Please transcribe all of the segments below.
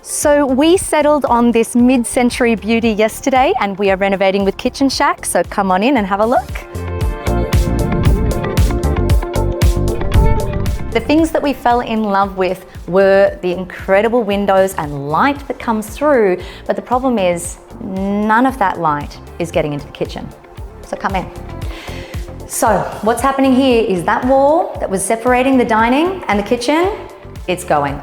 So we settled on this mid-century beauty yesterday and we are renovating with Kitchen Shack, so come on in and have a look. The things that we fell in love with were the incredible windows and light that comes through, but the problem is none of that light is getting into the kitchen. So come in. So what's happening here is that wall that was separating the dining and the kitchen, it's going.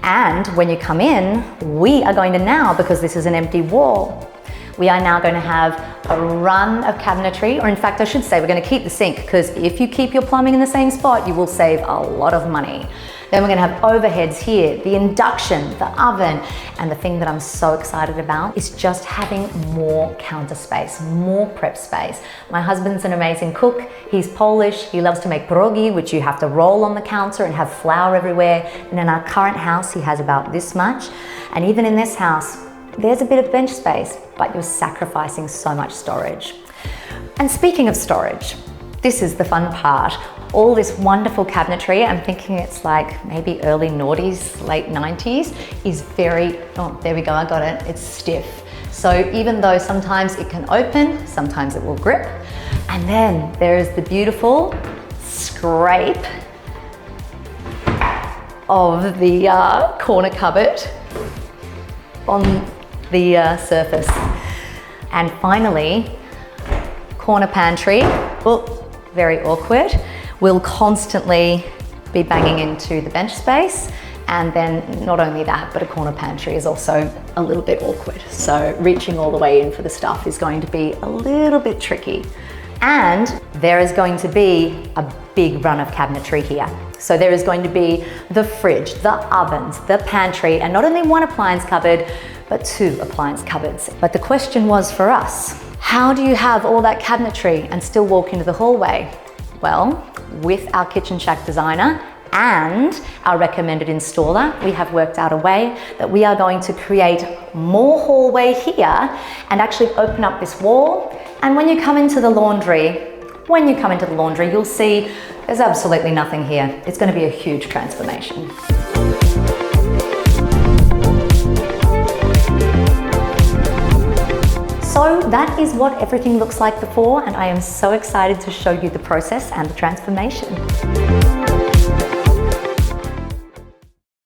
And when you come in, we are going to now, because this is an empty wall, we are now going to have a run of cabinetry, or in fact, I should say, we're going to keep the sink, because if you keep your plumbing in the same spot, you will save a lot of money. Then we're going to have overheads here, the induction, the oven, and the thing that I'm so excited about is just having more counter space, more prep space. My husband's an amazing cook. He's Polish. He loves to make pierogi, which you have to roll on the counter and have flour everywhere. And in our current house, he has about this much. And even in this house, there's a bit of bench space, but you're sacrificing so much storage. And speaking of storage, this is the fun part. All this wonderful cabinetry, I'm thinking it's like maybe early noughties, late 90s, is very, oh, there we go, I got it, it's stiff. So even though sometimes it can open, sometimes it will grip. And then there is the beautiful scrape of the corner cupboard on the surface. And finally, corner pantry. Oh, very awkward. We'll constantly be banging into the bench space, and then not only that, but a corner pantry is also a little bit awkward. So reaching all the way in for the stuff is going to be a little bit tricky. And there is going to be a big run of cabinetry here. So there is going to be the fridge, the ovens, the pantry, and not only one appliance cupboard, but 2 appliance cupboards. But the question was for us, how do you have all that cabinetry and still walk into the hallway? Well, with our Kitchen Shack designer and our recommended installer, we have worked out a way that we are going to create more hallway here and actually open up this wall. And when you come into the laundry, you'll see there's absolutely nothing here. It's going to be a huge transformation. So that is what everything looks like before, and I am so excited to show you the process and the transformation.